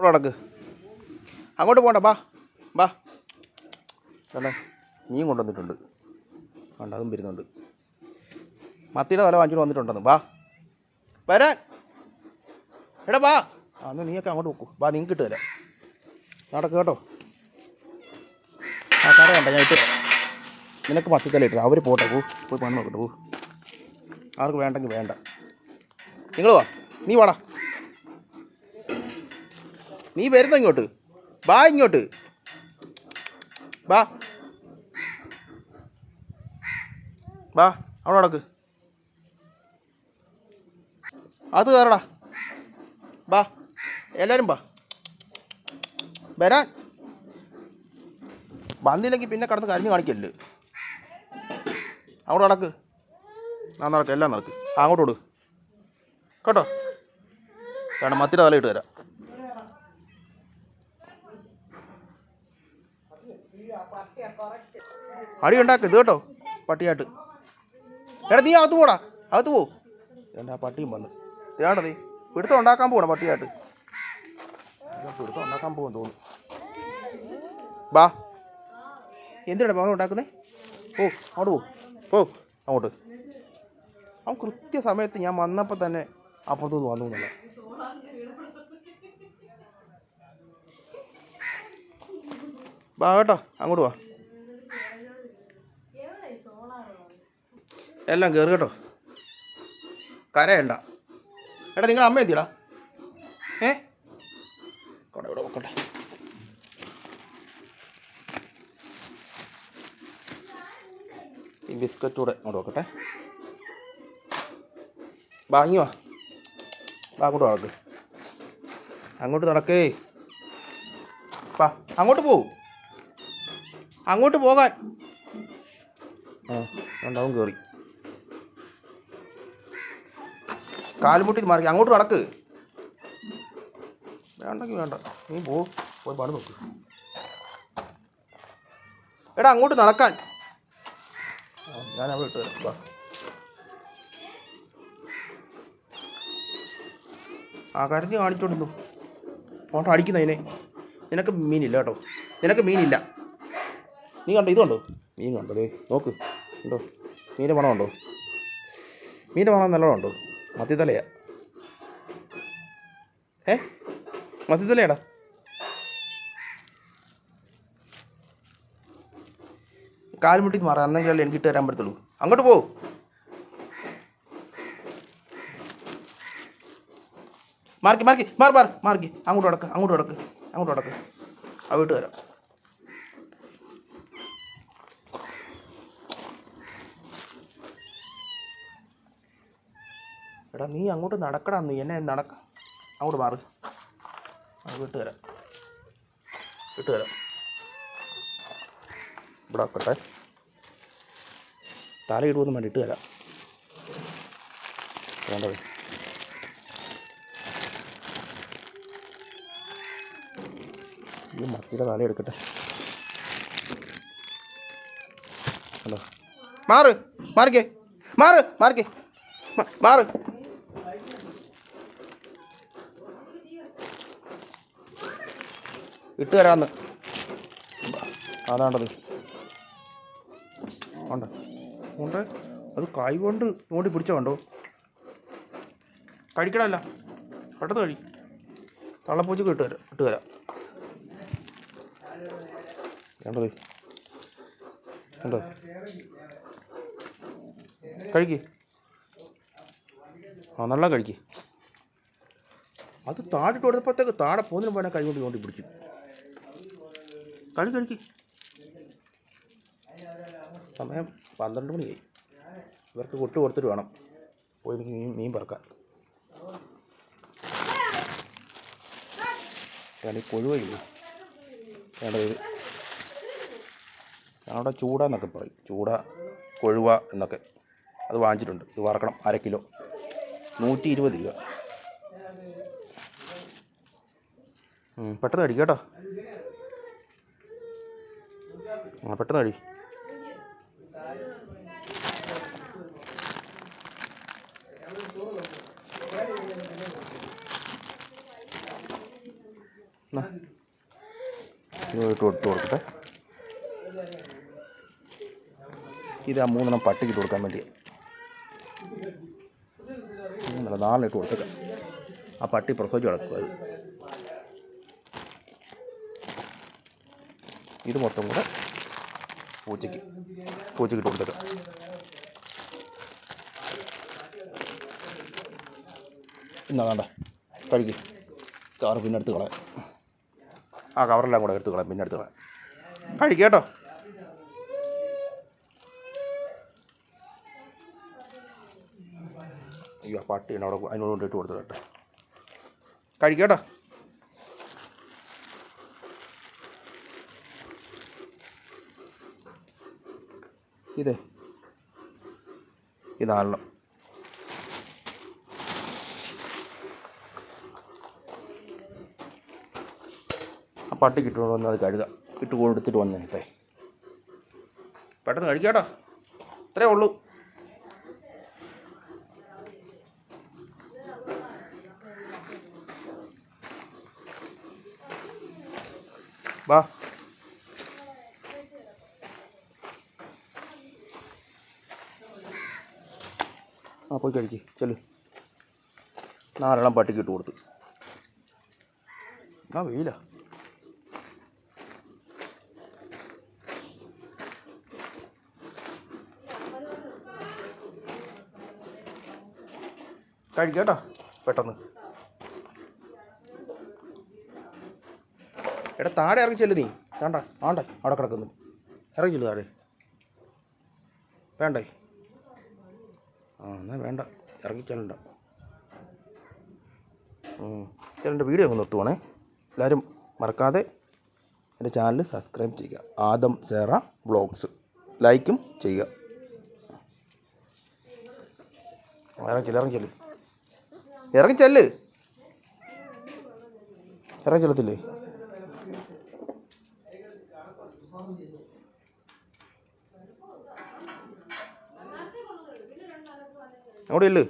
നടക്ക് അങ്ങോട്ട് പോകണ്ട. ബാ ബാ ചേട്ടാ മീൻ കൊണ്ടുവന്നിട്ടുണ്ട്. വേണ്ട അതും വരുന്നുണ്ട്. മത്തിയുടെ വില വാങ്ങിച്ചിട്ട് വന്നിട്ടുണ്ടെന്ന്. ബാ വരാൻ എടാ ബാ. അന്ന് നീയൊക്കെ അങ്ങോട്ട് വെക്കൂ. ബാ നിങ്ങൾക്ക് കിട്ടുകയില്ല. നടക്ക് കേട്ടോ. ആ കട വേണ്ട ഞാൻ ഇട്ട് നിനക്ക് മത്തിത്തല ഇട്ടു. അവർ പോട്ടെ. പോയി പണി നോക്കട്ടെ. ആർക്ക് വേണ്ടെങ്കിൽ വേണ്ട. നിങ്ങൾ വാ. നീ വാടാ. നീ വരുന്ന ഇങ്ങോട്ട്. ബാ ഇങ്ങോട്ട് ബാ ബാ. അവിടെ നടക്ക്. അത് കയറടാ. ബാ എല്ലാവരും ബാ. വരാൻ വന്നില്ലെങ്കിൽ പിന്നെ കടന്ന് കരഞ്ഞ് കാണിക്കല്ലേ. അങ്ങോട്ട് നടക്ക്. ആ നടക്ക്. എല്ലാം നടക്ക്. അങ്ങോട്ട് വിട് കേട്ടോ. കാരണം മത്തിയുടെ വില ഇട്ട് തരാം. അടി ഉണ്ടാക്ക് ഇത് കേട്ടോ. പട്ടിയായിട്ട് എടാ നീ അകത്ത് പോടാ. അകത്ത് പോ. എൻ്റെ ആ പട്ടിയും വന്ന് ഏടാ നീ പിടുത്തം ഉണ്ടാക്കാൻ പോകണം. പട്ടിയായിട്ട് പിടുത്തം ഉണ്ടാക്കാൻ പോകും തോന്നുന്നു. ബാ എന്തിനാ ബഹളം ഉണ്ടാക്കുന്നേ? അങ്ങോട്ട് പോ അങ്ങോട്ട്. അവൻ കൃത്യസമയത്ത് ഞാൻ വന്നപ്പോൾ തന്നെ അപ്പുറത്തുനിന്ന് വന്നു എന്നല്ല. ബാ കേട്ടോ. അങ്ങോട്ട് വാ. എല്ലാം കയറി കേട്ടോ. കരയണ്ട. എടാ നിങ്ങളുടെ അമ്മ എത്തിയടാ. കൊട ഇവിടെ വെക്കട്ടെ. ഈ ബിസ്ക്കറ്റ് കൂടെ അങ്ങോട്ട് വെക്കട്ടെ. ബാ ഇങ്ങ് വാ. അങ്ങോട്ട് നടക്ക്. അങ്ങോട്ട് നടക്കേ. വാ അങ്ങോട്ട് പോവും. അങ്ങോട്ട് പോകാൻ. രണ്ടാവും കയറി. കാലുമുട്ടി മാറി. അങ്ങോട്ട് നടക്ക്. വേണ്ടെങ്കിൽ വേണ്ട. നീ പോയി പണി നോക്ക്. എടാ അങ്ങോട്ട് നടക്കാൻ. ഞാൻ അവിടെ ഇട്ട് തരാം. വാ കരഞ്ഞ് കാണിച്ചോണ്ടിരുന്നു. ഓട്ടം അടിക്കുന്നതിനെ. നിനക്ക് മീനില്ല കേട്ടോ. നിനക്ക് മീനില്ല. നീ കണ്ടോ? ഇത് കണ്ടോ? മീൻ കണ്ടോ? നോക്ക്. ഉണ്ടോ മീൻ്റെ മണമുണ്ടോ? മീൻ്റെ മണം നല്ലോണമുണ്ടോ? മത്തിത്തലയാ. മത്തിത്തലയാടാ. കാൽമുട്ടി മാറാം. അന്നെങ്കിലും എനിക്ക് ഇട്ട് തരാൻ പറ്റത്തുള്ളൂ. അങ്ങോട്ട് പോ. മാർക്ക്. അങ്ങോട്ട് നടക്ക്. ആ വീട്ട് തരാം. എടാ നീ അങ്ങോട്ട് നടക്കടാ. നീ എന്നെ അങ്ങോട്ട് മാറ്. വിട്ട് തരാം. ഇവിടെ ആക്കട്ടെ. തലയിടുവൊന്നും വേണ്ടി ഇട്ട് തരാം. വേണ്ടത് ഈ മത്തിയുടെ തല എടുക്കട്ടെ. ഹലോ മാറിക്കേ. ഇട്ട് തരാന്ന്. അതാണ്ടത് ഉണ്ട്. അത് കൈ കൊണ്ട് നോണ്ടി പിടിച്ചോ കണ്ടോ. കഴിക്കണമല്ല. പെട്ടെന്ന് കഴി. തള്ളപ്പൂച്ചക്ക് ഇട്ട് തരാം. വേണ്ടത് ഉണ്ടോ? കഴിക്ക്. നല്ല കഴിക്ക്. അത് താഴെ കൊടുത്തപ്പോഴത്തേക്ക് താഴെ പോകുന്നതിന് വേണേൽ കൈ കൊണ്ട് നോണ്ടി പിടിച്ചു. കഴിക്ക്. സമയം 12 മണിയായി. ഇവർക്ക് കൊട്ട് കൊടുത്തിട്ട് വേണം പോയി എനിക്ക് മീൻ പറക്കാൻ. ഈ കൊഴുവയില്ലേ വേണ്ടത്. അവിടെ ചൂട എന്നൊക്കെ പറയും. ചൂട കൊഴുവ എന്നൊക്കെ. അത് വാങ്ങിച്ചിട്ടുണ്ട്. ഇത് വറക്കണം. 1/2 കിലോ 120 രൂപ. പെട്ടെന്ന് കഴിക്കും കേട്ടോ. പെട്ടെന്ന് കഴി. ഇട്ട് കൊടുക്കട്ടെ. ഇത് ആ 3 പട്ടിക്ക് ഇട്ട് കൊടുക്കാൻ വേണ്ടി 4 ഇട്ട് കൊടുത്തേക്കാം. ആ പട്ടി പ്രസവിച്ച് കിടക്കുക. ഇത് മൊത്തം കൂടെ പൂച്ചയ്ക്ക് ഇട്ട് കൊടുത്തേക്കാം. എന്നാ വേണ്ട കഴുകി കവർ പിന്നെ എടുത്ത് കളയാം. ആ കവറെല്ലാം കൂടെ എടുത്ത് കളയാം, പിന്നെ എടുത്ത് കളയാം. കഴിക്കുക കേട്ടോ. അയ്യോ പട്ടിയാണ് അവിടെ, അതിനോട് കൊണ്ടിട്ട് കൊടുത്തു കേട്ടോ. കഴിക്കുക കേട്ടോ. ഇതാണല്ലോ ആ പട്ടിക്ക് ഇട്ട് വന്ന് അത് കഴുകുക. ഇട്ട് കൊടുത്തിട്ട് വന്നേ പെട്ടെന്ന് കഴിക്കാട്ടോ. ഇത്രേ ഉള്ളൂ. വാ ആ പോയി കഴിക്ക് ചെല്ലു. 4 പട്ടിക്ക് ഇട്ട് കൊടുത്തു. ആ വെയില കഴിക്കേട്ടാ പെട്ടെന്ന്. എടാ താഴെ ഇറങ്ങി ചെല്ലു. നീ വേണ്ട ആണ്ടേ അവിടെ കിടക്കുന്നു. ഇറങ്ങി ചെല്ലു താഴെ. വേണ്ടേ? എന്നാൽ വേണ്ട, ഇറങ്ങി ചെല്ലണ്ട. എൻ്റെ വീഡിയോ ഒന്ന് നിർത്തുവാണേ. എല്ലാവരും മറക്കാതെ എൻ്റെ ചാനൽ സബ്സ്ക്രൈബ് ചെയ്യുക. ആദം സേറ വ്ളോഗ്സ് ലൈക്കും ചെയ്യുക. ഇറങ്ങി ചെല്ലത്തില്ലേ? അവിടെ ഇല്ലേ?